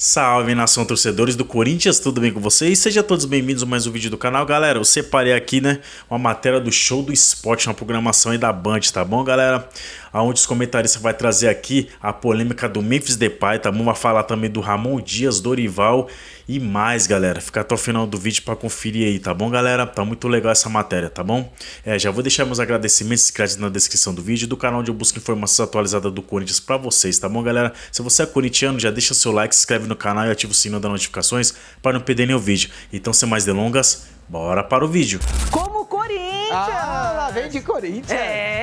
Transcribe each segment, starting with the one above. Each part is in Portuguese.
Salve, nação torcedores do Corinthians, tudo bem com vocês? Sejam todos bem-vindos a mais um vídeo do canal. Galera, eu separei aqui, uma matéria do Show do Esporte, uma programação aí da Band, tá bom, galera? Onde os comentaristas vai trazer aqui a polêmica do Memphis Depay, tá bom? Vai falar também do Ramon Dias, Dorival e mais, galera. Fica até o final do vídeo pra conferir aí, tá bom, galera? Tá muito legal essa matéria, tá bom? Já vou deixar meus agradecimentos e créditos na descrição do vídeo, do canal onde eu busco informações atualizadas do Corinthians pra vocês, tá bom, galera? Se você é corintiano, já deixa seu like, se inscreve no canal e ativa o sininho das notificações para não perder nenhum vídeo. Então, sem mais delongas, bora para o vídeo. Como Corinthians! Lá vem de Corinthians!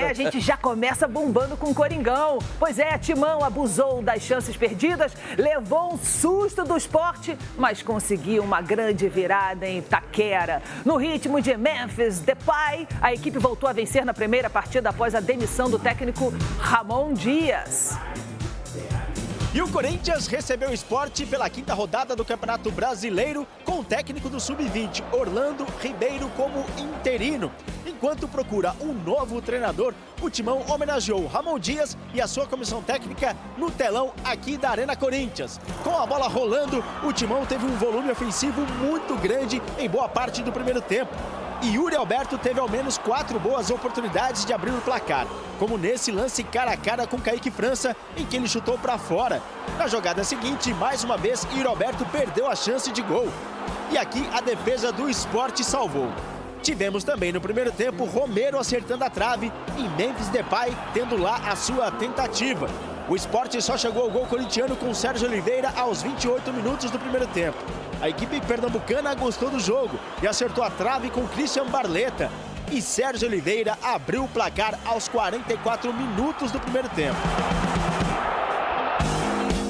A gente já começa bombando com o Coringão. Pois é, Timão abusou das chances perdidas, levou um susto do Sport, mas conseguiu uma grande virada em Itaquera. No ritmo de Memphis Depay, a equipe voltou a vencer na primeira partida após a demissão do técnico Ramon Dias. E o Corinthians recebeu o Sport pela quinta rodada do Campeonato Brasileiro com o técnico do Sub-20, Orlando Ribeiro, como interino. Enquanto procura um novo treinador, o Timão homenageou Ramon Dias e a sua comissão técnica no telão aqui da Arena Corinthians. Com a bola rolando, o Timão teve um volume ofensivo muito grande em boa parte do primeiro tempo. E Yuri Alberto teve ao menos 4 boas oportunidades de abrir o placar, como nesse lance cara a cara com Kaique França, em que ele chutou para fora. Na jogada seguinte, mais uma vez, Yuri Alberto perdeu a chance de gol. E aqui a defesa do Sport salvou. Tivemos também no primeiro tempo Romero acertando a trave e Memphis Depay tendo lá a sua tentativa. O Sport só chegou ao gol corintiano com Sérgio Oliveira aos 28 minutos do primeiro tempo. A equipe pernambucana gostou do jogo e acertou a trave com Christian Barleta. E Sérgio Oliveira abriu o placar aos 44 minutos do primeiro tempo.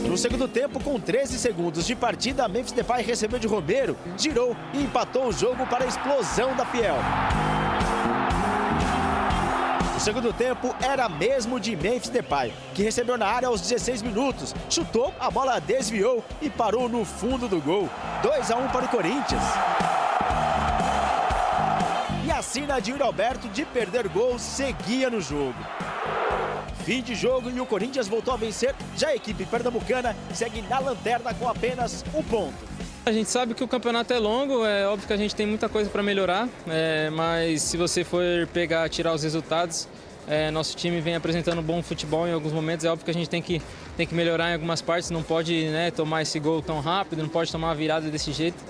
No segundo tempo, com 13 segundos de partida, Memphis Depay recebeu de Romero, girou e empatou o jogo para a explosão da Fiel. O segundo tempo era mesmo de Memphis Depay, que recebeu na área aos 16 minutos, chutou, a bola desviou e parou no fundo do gol. 2-1 para o Corinthians. E a sina de Yuri Alberto de perder gol seguia no jogo. Fim de jogo e o Corinthians voltou a vencer, já a equipe pernambucana segue na lanterna com apenas 1 ponto. A gente sabe que o campeonato é longo, é óbvio que a gente tem muita coisa para melhorar, mas se você for tirar os resultados, nosso time vem apresentando bom futebol em alguns momentos, é óbvio que a gente tem que melhorar em algumas partes, não pode tomar esse gol tão rápido, não pode tomar uma virada desse jeito,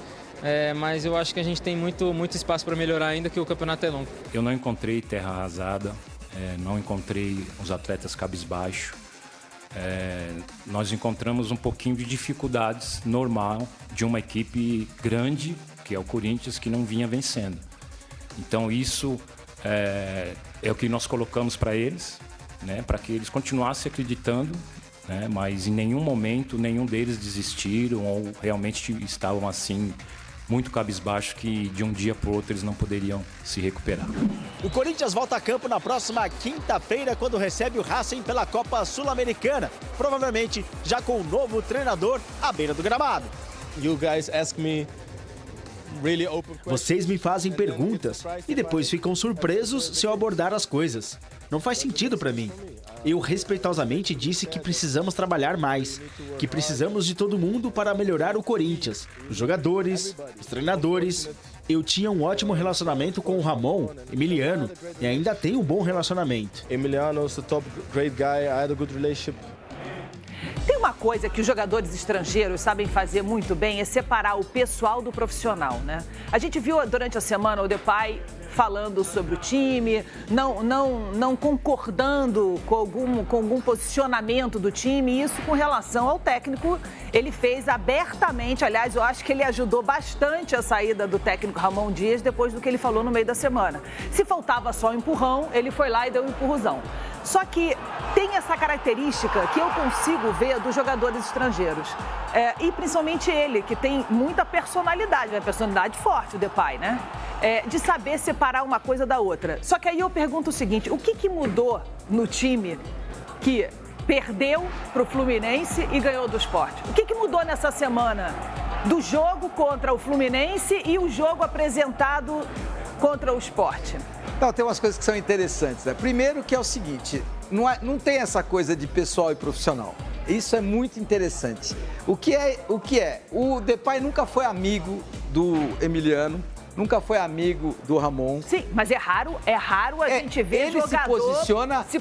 mas eu acho que a gente tem muito espaço para melhorar ainda, que o campeonato é longo. Eu não encontrei terra arrasada, não encontrei os atletas cabisbaixo. Nós encontramos um pouquinho de dificuldades normal de uma equipe grande, que é o Corinthians, que não vinha vencendo. Então isso é o que nós colocamos para eles, para que eles continuassem acreditando, mas em nenhum momento nenhum deles desistiram ou realmente estavam assim muito cabisbaixo que de um dia para o outro eles não poderiam se recuperar. O Corinthians volta a campo na próxima quinta-feira, quando recebe o Racing pela Copa Sul-Americana, provavelmente já com um novo treinador à beira do gramado. Vocês me fazem perguntas e depois ficam surpresos se eu abordar as coisas. Não faz sentido para mim. Eu respeitosamente disse que precisamos trabalhar mais, que precisamos de todo mundo para melhorar o Corinthians, os jogadores, os treinadores. Eu tinha um ótimo relacionamento com o Ramon, Emiliano, e ainda tenho um bom relacionamento. Emiliano is a top great guy. I had a good relationship. Tem uma coisa que os jogadores estrangeiros sabem fazer muito bem, é separar o pessoal do profissional, né? A gente viu durante a semana o Depay falando sobre o time, não concordando com algum posicionamento do time, e isso com relação ao técnico, ele fez abertamente. Aliás, eu acho que ele ajudou bastante a saída do técnico Ramon Dias depois do que ele falou no meio da semana. Se faltava só um empurrão, ele foi lá e deu um empurrãozão. Só que tem essa característica que eu consigo ver dos jogadores estrangeiros. E principalmente ele, que tem muita personalidade, uma personalidade forte, o Depay, né? De saber separar uma coisa da outra. Só que aí eu pergunto o seguinte, o que mudou no time que perdeu para o Fluminense e ganhou do Sport? O que mudou nessa semana do jogo contra o Fluminense e o jogo apresentado contra o Sport? Não, tem umas coisas que são interessantes, né? Primeiro que é o seguinte, não tem essa coisa de pessoal e profissional. Isso é muito interessante. O que é? O Depay nunca foi amigo do Emiliano, nunca foi amigo do Ramon. Sim, mas é raro a gente ver ele jogador se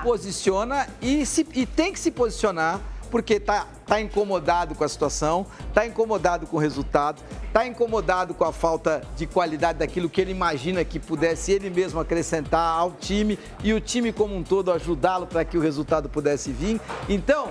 posiciona e tem que se posicionar, porque tá incomodado com a situação, tá incomodado com o resultado, tá incomodado com a falta de qualidade daquilo que ele imagina que pudesse ele mesmo acrescentar ao time e o time como um todo ajudá-lo para que o resultado pudesse vir. Então,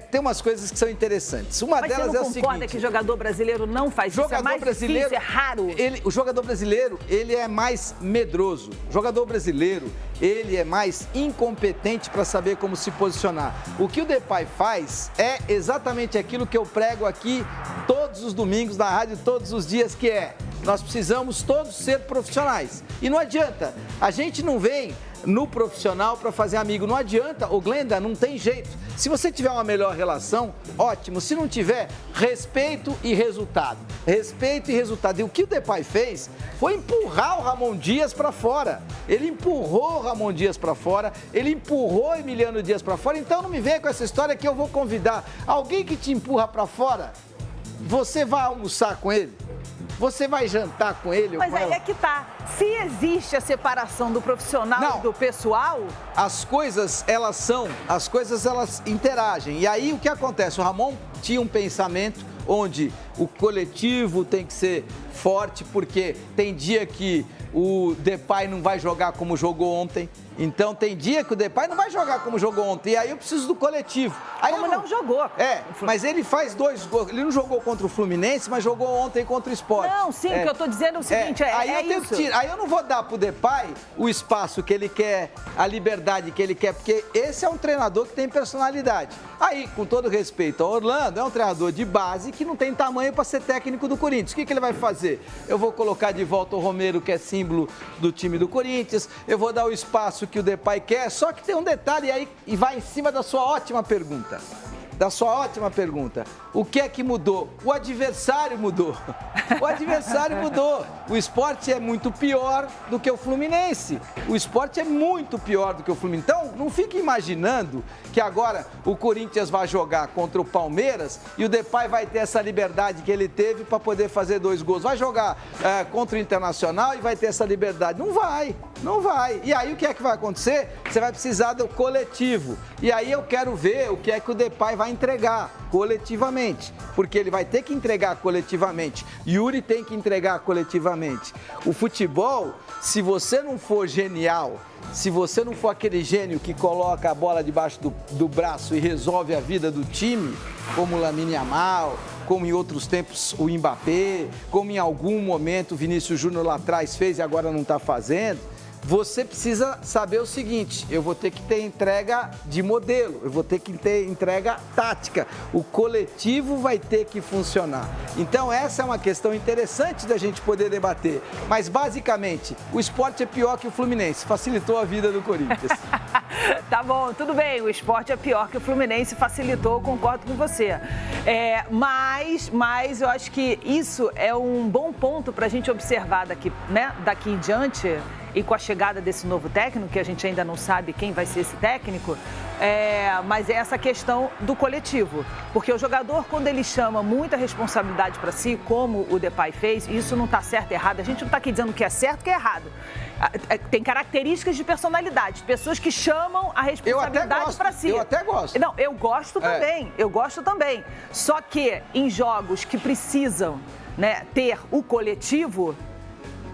tem umas coisas que são interessantes. Uma mas delas você é não o concorda seguinte... que jogador brasileiro não faz isso? É mais difícil, é raro. O jogador brasileiro, ele é mais medroso. O jogador brasileiro, ele é mais incompetente para saber como se posicionar. O que o Depay faz é exatamente aquilo que eu prego aqui todos os domingos na rádio, todos os dias, que é: nós precisamos todos ser profissionais. E não adianta, a gente não vem no profissional para fazer amigo. Não adianta, ô Glenda, não tem jeito. Se você tiver uma melhor relação, ótimo. Se não tiver, respeito e resultado. Respeito e resultado. E o que o Depay fez foi empurrar o Ramon Dias para fora. Ele empurrou o Ramon Dias para fora, ele empurrou o Emiliano Dias para fora. Então não me venha com essa história que eu vou convidar alguém que te empurra para fora. Você vai almoçar com ele? Você vai jantar com ele? Mas aí é que tá. Se existe a separação do profissional e do pessoal... As coisas, elas interagem. E aí o que acontece? O Ramon tinha um pensamento onde o coletivo tem que ser forte, porque tem dia que o Depay não vai jogar como jogou ontem. Então tem dia que o Depay não vai jogar como jogou ontem. E aí eu preciso do coletivo. Aí como não jogou. Mas ele faz 2 gols. Ele não jogou contra o Fluminense, mas jogou ontem contra o Sport. Não, sim, o que eu tô dizendo é o seguinte, Aí eu não vou dar pro Depay o espaço que ele quer, a liberdade que ele quer, porque esse é um treinador que tem personalidade. Aí, com todo respeito ao Orlando, é um treinador de base que não tem tamanho para ser técnico do Corinthians. O que ele vai fazer? Eu vou colocar de volta o Romero, que é símbolo do time do Corinthians. Eu vou dar o espaço que o Depay quer. Só que tem um detalhe aí, e vai em cima da sua ótima pergunta. O que é que mudou? O adversário mudou. O adversário mudou. O Sport é muito pior do que o Fluminense. O Sport é muito pior do que o Fluminense. Então, não fique imaginando que agora o Corinthians vai jogar contra o Palmeiras e o Depay vai ter essa liberdade que ele teve para poder fazer 2 gols. Vai jogar contra o Internacional e vai ter essa liberdade. Não vai. E aí o que é que vai acontecer? Você vai precisar do coletivo. E aí eu quero ver o que é que o Depay vai entregar coletivamente, porque ele vai ter que entregar coletivamente. Yuri tem que entregar coletivamente. O futebol, se você não for genial, se você não for aquele gênio que coloca a bola debaixo do braço e resolve a vida do time, como o Lamine Yamal, como em outros tempos o Mbappé, como em algum momento o Vinícius Júnior lá atrás fez e agora não está fazendo, você precisa saber o seguinte: eu vou ter que ter entrega de modelo, eu vou ter que ter entrega tática, o coletivo vai ter que funcionar. Então essa é uma questão interessante da gente poder debater, mas basicamente o Sport é pior que o Fluminense, facilitou a vida do Corinthians. Tá bom, tudo bem, o Sport é pior que o Fluminense, facilitou, concordo com você. Mas eu acho que isso é um bom ponto para a gente observar daqui em diante. E com a chegada desse novo técnico, que a gente ainda não sabe quem vai ser esse técnico, mas é essa questão do coletivo. Porque o jogador, quando ele chama muita responsabilidade para si, como o Depay fez, isso não está certo e errado. A gente não está aqui dizendo que é certo e que é errado. Tem características de personalidade, pessoas que chamam a responsabilidade para si. Eu até gosto. Não, eu gosto também. Só que em jogos que precisam, ter o coletivo,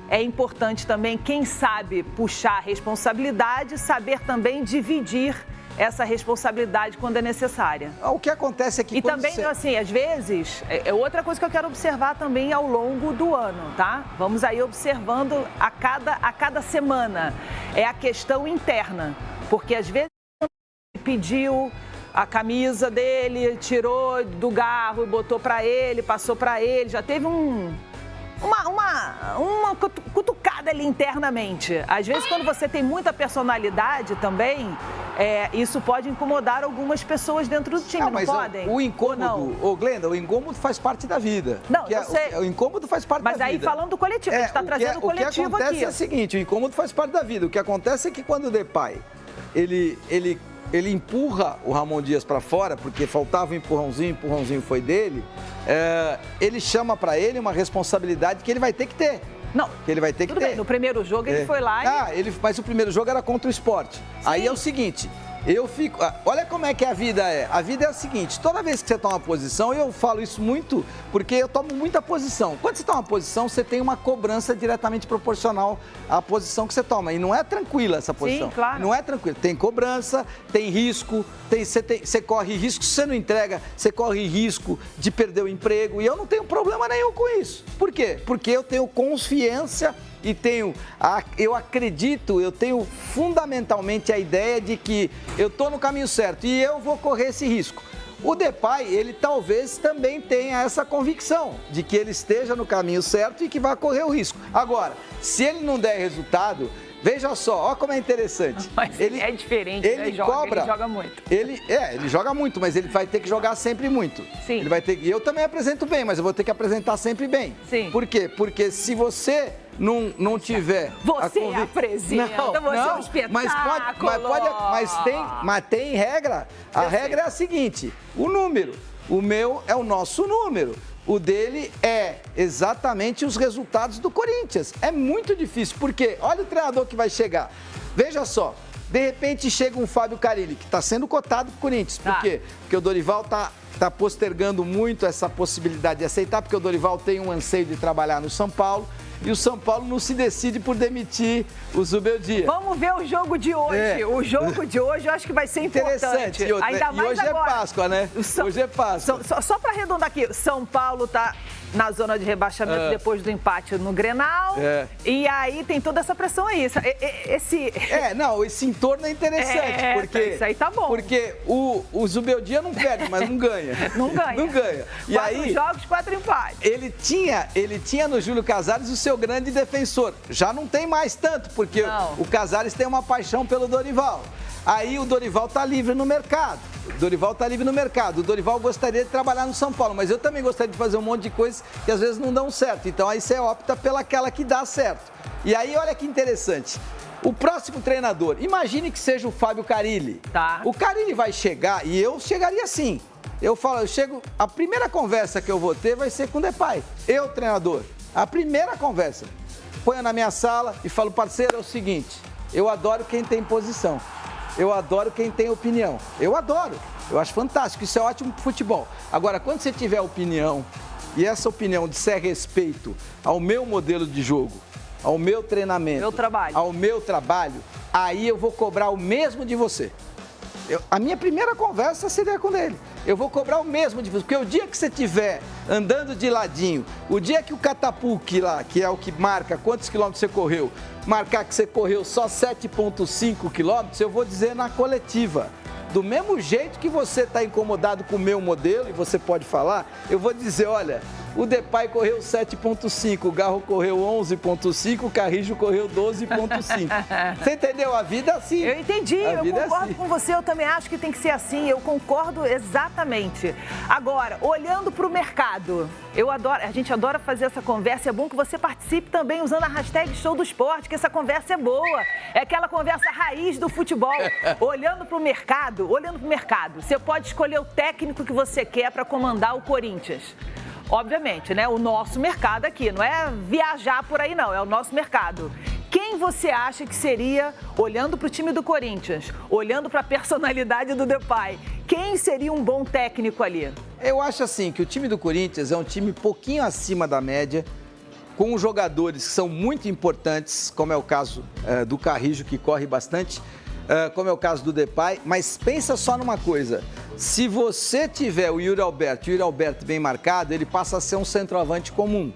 é importante também, quem sabe puxar a responsabilidade, saber também dividir essa responsabilidade quando é necessária. O que acontece é que... E também, assim, às vezes, é outra coisa que eu quero observar também ao longo do ano, tá? Vamos aí observando a cada semana. É a questão interna, porque às vezes pediu a camisa dele, tirou do garro e botou para ele, passou para ele, já teve uma cutucada ali internamente. Às vezes, quando você tem muita personalidade também, isso pode incomodar algumas pessoas dentro do time, não podem? O incômodo, Glenda, o incômodo faz parte da vida. Não, eu sei. O incômodo faz parte da vida. Mas aí falando do coletivo, a gente está trazendo o coletivo aqui. O que acontece é o seguinte, o incômodo faz parte da vida. O que acontece é que quando o Depay, ele ele empurra o Ramon Dias para fora, porque faltava um empurrãozinho, o empurrãozinho foi dele, ele chama para ele uma responsabilidade que ele vai ter que ter. Não, que ele vai ter que tudo ter. bem, no primeiro jogo ele foi lá e... mas o primeiro jogo era contra o Sport. Sim. Aí é o seguinte, eu fico... Olha como é que a vida é. A vida é a seguinte, toda vez que você toma uma posição, eu falo isso muito porque eu tomo muita posição. Quando você toma uma posição, você tem uma cobrança diretamente proporcional à posição que você toma. E não é tranquila essa posição. Sim, claro. Não é tranquila. Tem cobrança, tem risco, você corre risco. Se você não entrega, você corre risco de perder o emprego. E eu não tenho problema nenhum com isso. Por quê? Porque eu tenho confiança e eu acredito, eu tenho fundamentalmente a ideia de que eu estou no caminho certo e eu vou correr esse risco. O Depay, ele talvez também tenha essa convicção de que ele esteja no caminho certo e que vai correr o risco. Agora, se ele não der resultado, veja só, olha como é interessante. Mas ele é diferente, ele joga muito. Ele joga muito, mas ele vai ter que jogar sempre muito. Sim. Ele vai ter, e eu também apresento bem, mas eu vou ter que apresentar sempre bem. Sim. Por quê? Porque se você não tiver... Você apresenta, você é um espetáculo. Mas tem regra. A regra é a seguinte, o número. O meu é o nosso número. O dele é exatamente os resultados do Corinthians. É muito difícil, porque olha o treinador que vai chegar. Veja só, de repente chega um Fábio Carille, que está sendo cotado para o Corinthians. Por quê? Porque o Dorival está postergando muito essa possibilidade de aceitar, porque o Dorival tem um anseio de trabalhar no São Paulo. E o São Paulo não se decide por demitir o Zubeldia. Vamos ver o jogo de hoje. O jogo de hoje eu acho que vai ser importante. Interessante. Ainda mais hoje agora. É Páscoa, né? Hoje é Páscoa. Só para arredondar aqui, São Paulo tá na zona de rebaixamento depois do empate no Grenal. E aí tem toda essa pressão aí. Esse entorno é interessante. Porque, isso aí tá bom. Porque o Zubeldia não perde, mas não ganha. Não ganha. Não ganha. E 4 jogos, 4 empates. Ele tinha no Júlio Casares o seu grande defensor. Já não tem mais tanto, porque o Casares tem uma paixão pelo Dorival. Aí o Dorival tá livre no mercado. O Dorival gostaria de trabalhar no São Paulo, mas eu também gostaria de fazer um monte de coisas que às vezes não dão certo. Então aí você opta pelaquela que dá certo. E aí olha que interessante. O próximo treinador, imagine que seja o Fábio Carille. Tá. O Carille vai chegar e eu chegaria assim. A primeira conversa que eu vou ter vai ser com o Depay. Eu, treinador. A primeira conversa. Ponho na minha sala e falo, parceiro, é o seguinte, eu adoro quem tem posição. Eu adoro quem tem opinião. Eu adoro. Eu acho fantástico. Isso é ótimo pro futebol. Agora, quando você tiver opinião, e essa opinião disser respeito ao meu modelo de jogo, ao meu treinamento, ao meu trabalho, aí eu vou cobrar o mesmo de você. A minha primeira conversa seria com ele. Eu vou cobrar o mesmo de você. Porque o dia que você estiver andando de ladinho, o dia que o Catapulque lá, que é o que marca quantos quilômetros você correu, marcar que você correu só 7,5 quilômetros, eu vou dizer na coletiva. Do mesmo jeito que você está incomodado com o meu modelo, e você pode falar, eu vou dizer, olha, o Depay correu 7,5, o Garro correu 11,5, o Carrijo correu 12,5. Você entendeu? A vida é assim. Eu entendi, eu concordo com você, eu também acho que tem que ser assim, eu concordo exatamente. Agora, olhando para o mercado, a gente adora fazer essa conversa, é bom que você participe também usando a hashtag Show do Esporte, que essa conversa é boa, é aquela conversa raiz do futebol. Olhando para o mercado, você pode escolher o técnico que você quer para comandar o Corinthians. Obviamente, né? O nosso mercado aqui, não é viajar por aí não, é o nosso mercado. Quem você acha que seria, olhando para o time do Corinthians, olhando para a personalidade do Depay, quem seria um bom técnico ali? Eu acho assim, que o time do Corinthians é um time pouquinho acima da média, com jogadores que são muito importantes, como é o caso do Carrijo, que corre bastante, como é o caso do Depay, mas pensa só numa coisa, se você tiver o Yuri Alberto bem marcado, ele passa a ser um centroavante comum.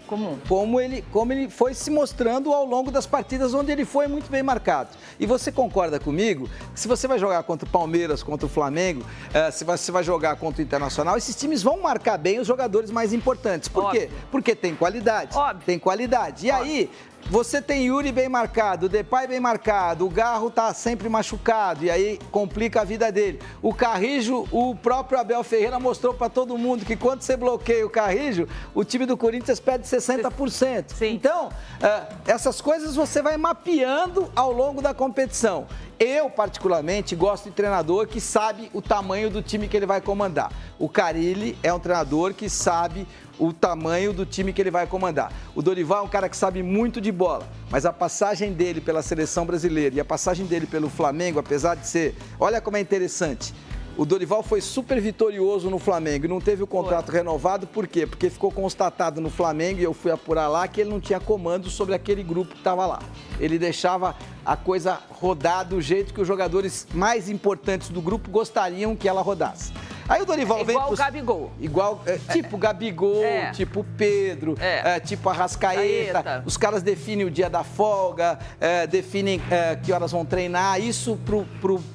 Como ele foi se mostrando ao longo das partidas onde ele foi muito bem marcado. E você concorda comigo que se você vai jogar contra o Palmeiras, contra o Flamengo, se você vai jogar contra o Internacional, esses times vão marcar bem os jogadores mais importantes. Por quê? Porque tem qualidade. Tem qualidade. E aí, você tem Yuri bem marcado, o Depay bem marcado, o Garro tá sempre machucado e aí complica a vida dele. O Carrijo, o próprio Abel Ferreira mostrou para todo mundo que quando você bloqueia o Carrijo, o time do Corinthians perde 60%. Sim. Então, essas coisas você vai mapeando ao longo da competição. Eu, particularmente, gosto de treinador que sabe o tamanho do time que ele vai comandar. O Carille é um treinador que sabe o tamanho do time que ele vai comandar. O Dorival é um cara que sabe muito de bola, mas a passagem dele pela seleção brasileira e a passagem dele pelo Flamengo, apesar de ser... Olha como é interessante. O Dorival foi super vitorioso no Flamengo e não teve o contrato renovado, por quê? Porque ficou constatado no Flamengo, e eu fui apurar lá, que ele não tinha comando sobre aquele grupo que estava lá. Ele deixava a coisa rodar do jeito que os jogadores mais importantes do grupo gostariam que ela rodasse. Aí o Dorival vem... Igual o Gabigol. Tipo Gabigol, tipo Pedro, tipo Arrascaeta. Os caras definem o dia da folga, definem que horas vão treinar. Isso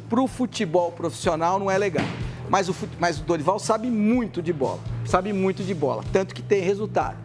pro futebol profissional não é legal. Mas o Dorival sabe muito de bola. Tanto que tem resultado.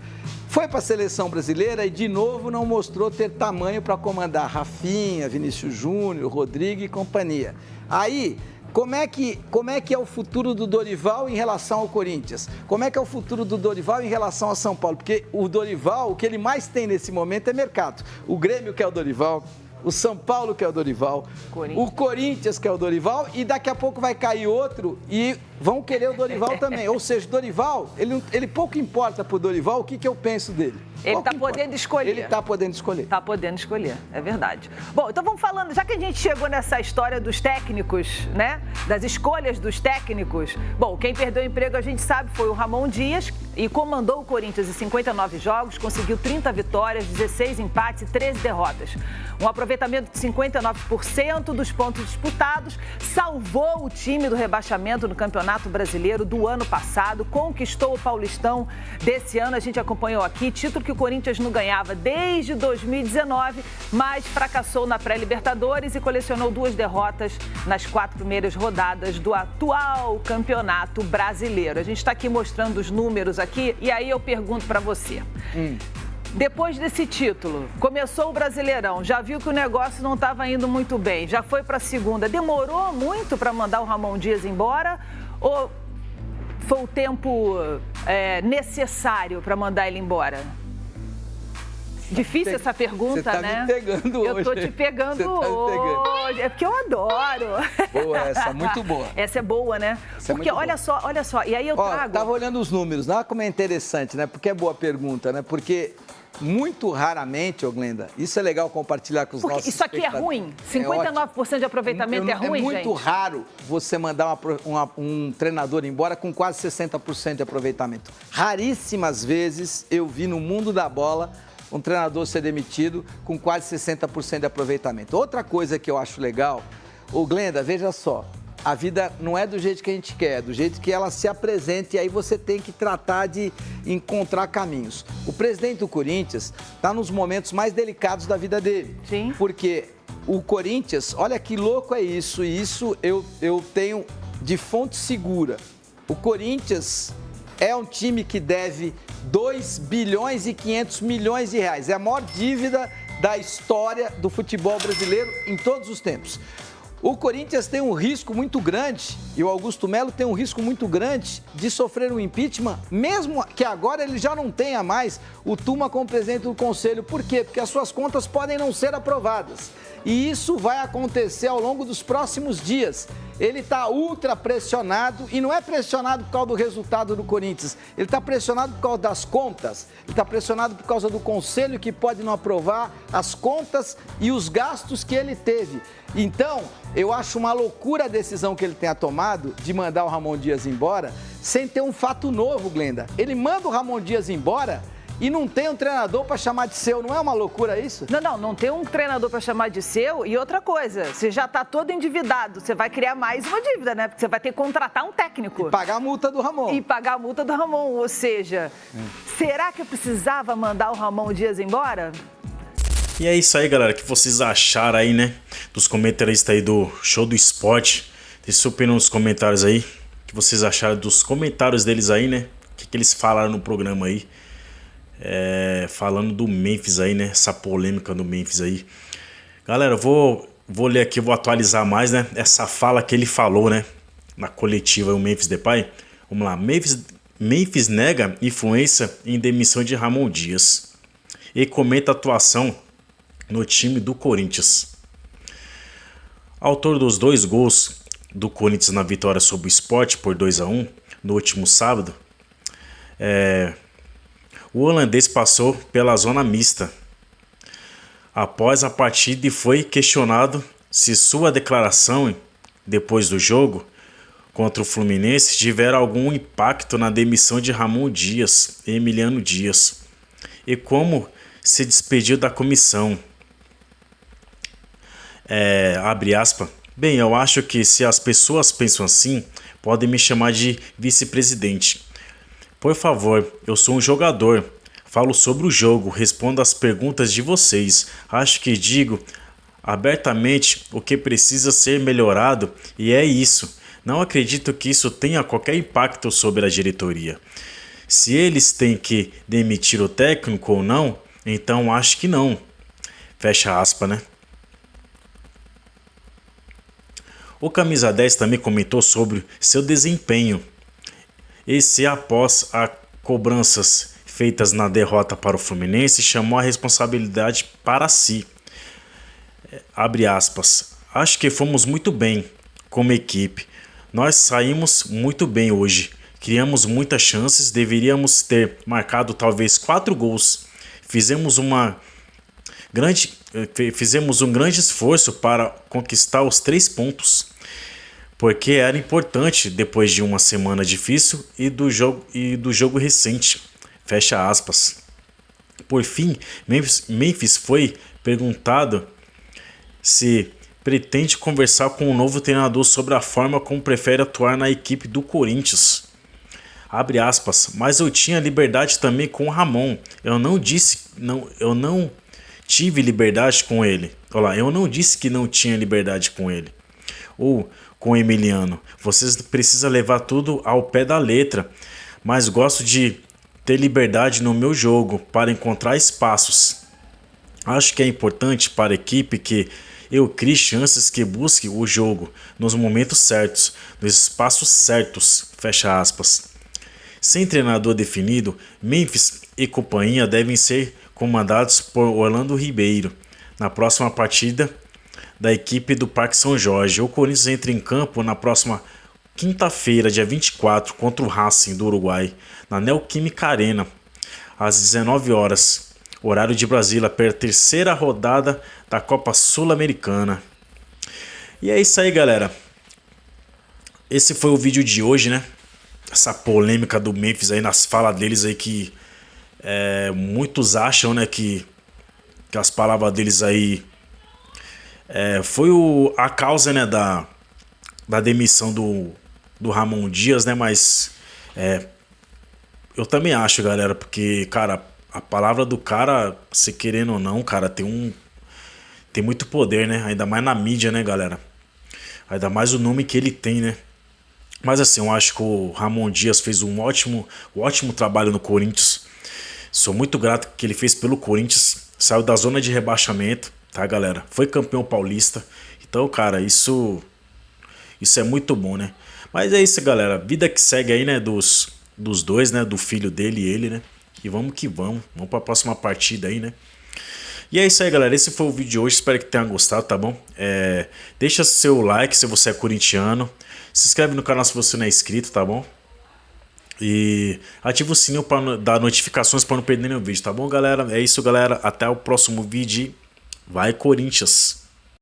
Foi para a seleção brasileira e, de novo, não mostrou ter tamanho para comandar Rafinha, Vinícius Júnior, Rodrigo e companhia. Aí... Como é que é o futuro do Dorival em relação ao Corinthians? Como é que é o futuro do Dorival em relação ao São Paulo? Porque o Dorival, o que ele mais tem nesse momento é mercado. O Grêmio quer o Dorival, o São Paulo quer o Dorival, o Corinthians quer o Dorival e daqui a pouco vai cair outro e vão querer o Dorival também. Ou seja, o Dorival, ele pouco importa pro Dorival o que eu penso dele. Ele está podendo escolher. Ele está podendo escolher. Está podendo escolher, é verdade. Bom, então vamos falando, já que a gente chegou nessa história dos técnicos, né? Das escolhas dos técnicos. Bom, quem perdeu o emprego, a gente sabe, foi o Ramon Dias e comandou o Corinthians em 59 jogos, conseguiu 30 vitórias, 16 empates e 13 derrotas. Um aproveitamento de 59% dos pontos disputados, salvou o time do rebaixamento no Campeonato Brasileiro do ano passado, conquistou o Paulistão desse ano, a gente acompanhou aqui, título que o Corinthians não ganhava desde 2019, mas fracassou na pré-Libertadores e colecionou 2 derrotas nas 4 primeiras rodadas do atual Campeonato Brasileiro. A gente está aqui mostrando os números aqui e aí eu pergunto para você. Depois desse título, começou o Brasileirão, já viu que o negócio não estava indo muito bem, já foi para a segunda. Demorou muito para mandar o Ramon Dias embora ou foi o tempo necessário para mandar ele embora? Difícil essa pergunta, né? Você tá me pegando hoje. Eu tô te pegando hoje. É porque eu adoro. Boa essa, muito boa. Essa é boa, né? Porque olha só, e aí eu trago... Tava olhando os números, olha como é interessante, né? Porque é boa pergunta, né? Porque muito raramente, Glenda, isso é legal compartilhar com os nossos isso aqui é ruim? 59% de aproveitamento é ruim, gente? É muito raro você mandar um treinador embora com quase 60% de aproveitamento. Raríssimas vezes eu vi no mundo da bola um treinador ser demitido com quase 60% de aproveitamento. Outra coisa que eu acho legal, Glenda, veja só, a vida não é do jeito que a gente quer, é do jeito que ela se apresenta e aí você tem que tratar de encontrar caminhos. O presidente do Corinthians está nos momentos mais delicados da vida dele. Sim. Porque o Corinthians, olha que louco é isso, e isso eu tenho de fonte segura. O Corinthians é um time que deve 2 bilhões e 500 milhões de reais. É a maior dívida da história do futebol brasileiro em todos os tempos. O Corinthians tem um risco muito grande, e o Augusto Melo tem um risco muito grande de sofrer um impeachment, mesmo que agora ele já não tenha mais o Tuma como presidente do Conselho. Por quê? Porque as suas contas podem não ser aprovadas. E isso vai acontecer ao longo dos próximos dias. Ele está ultra pressionado e não é pressionado por causa do resultado do Corinthians. Ele está pressionado por causa das contas. Ele está pressionado por causa do conselho que pode não aprovar as contas e os gastos que ele teve. Então, eu acho uma loucura a decisão que ele tenha tomado de mandar o Ramon Dias embora sem ter um fato novo, Glenda. Ele manda o Ramon Dias embora e não tem um treinador para chamar de seu. Não é uma loucura isso? Não tem um treinador para chamar de seu. E outra coisa, você já está todo endividado, você vai criar mais uma dívida, né? Porque você vai ter que contratar um técnico. E pagar a multa do Ramon. Ou seja, será que eu precisava mandar o Ramon Dias embora? E é isso aí, galera. O que vocês acharam aí, né? Dos comentaristas aí do Show do Esporte. Deixa sua opinião nos comentários aí. O que vocês acharam dos comentários deles aí, né? O que eles falaram no programa aí. Falando do Memphis aí, né? Essa polêmica do Memphis aí. Galera, eu vou ler aqui, vou atualizar mais, né? Essa fala que ele falou, né? Na coletiva, o Memphis Depay. Vamos lá. Memphis nega influência em demissão de Ramon Dias. E comenta a atuação no time do Corinthians. Autor dos 2 gols do Corinthians na vitória sobre o Sport por 2-1 no último sábado, o holandês passou pela zona mista após a partida e foi questionado se sua declaração depois do jogo contra o Fluminense tiver algum impacto na demissão de Ramon Dias e Emiliano Dias e como se despediu da comissão. Abre aspas. Bem, eu acho que se as pessoas pensam assim, podem me chamar de vice-presidente. Por favor, eu sou um jogador. Falo sobre o jogo, respondo às perguntas de vocês. Acho que digo abertamente o que precisa ser melhorado e é isso. Não acredito que isso tenha qualquer impacto sobre a diretoria. Se eles têm que demitir o técnico ou não, então acho que não. Fecha aspas, né? O camisa 10 também comentou sobre seu desempenho. Esse, após as cobranças feitas na derrota para o Fluminense, chamou a responsabilidade para si. Abre aspas. Acho que fomos muito bem como equipe. Nós saímos muito bem hoje. Criamos muitas chances, deveríamos ter marcado talvez 4 gols. Fizemos um grande esforço para conquistar os 3 pontos, porque era importante depois de uma semana difícil e do jogo recente. Fecha aspas. Por fim, Memphis foi perguntado se pretende conversar com o novo treinador sobre a forma como prefere atuar na equipe do Corinthians. Abre aspas. Mas eu tinha liberdade também com o Ramon. Eu não tive liberdade com ele. Olha, eu não disse que não tinha liberdade com ele. Ou com o Emiliano. Vocês precisam levar tudo ao pé da letra. Mas gosto de ter liberdade no meu jogo para encontrar espaços. Acho que é importante para a equipe que eu crie chances que busque o jogo nos momentos certos, nos espaços certos. Fecha aspas. Sem treinador definido, Memphis e companhia devem ser comandados por Orlando Ribeiro na próxima partida da equipe do Parque São Jorge. O Corinthians entra em campo na próxima quinta-feira, dia 24, contra o Racing do Uruguai, na Neoquímica Arena, às 19 horas, horário de Brasília, pela 3ª rodada da Copa Sul-Americana. E é isso aí, galera. Esse foi o vídeo de hoje, né? Essa polêmica do Memphis aí nas falas deles aí que muitos acham, né, que as palavras deles aí foi a causa, né, da demissão do Ramon Dias, né, mas eu também acho, galera, porque, cara, a palavra do cara, se querendo ou não, cara, tem muito poder, né, ainda mais na mídia, né, galera, ainda mais o nome que ele tem, né. Mas assim, eu acho que o Ramon Dias fez um ótimo trabalho no Corinthians. Sou muito grato que ele fez pelo Corinthians. Saiu da zona de rebaixamento, tá, galera? Foi campeão paulista. Então, cara, isso é muito bom, né? Mas é isso, galera. Vida que segue aí, né? Dos dois, né? Do filho dele e ele, né? E vamos que vamos. Vamos pra próxima partida aí, né? E é isso aí, galera. Esse foi o vídeo de hoje. Espero que tenha gostado, tá bom? Deixa seu like se você é corintiano. Se inscreve no canal se você não é inscrito, tá bom? E ativa o sininho para dar notificações para não perder nenhum vídeo, tá bom, galera? É isso, galera. Até o próximo vídeo. Vai, Corinthians!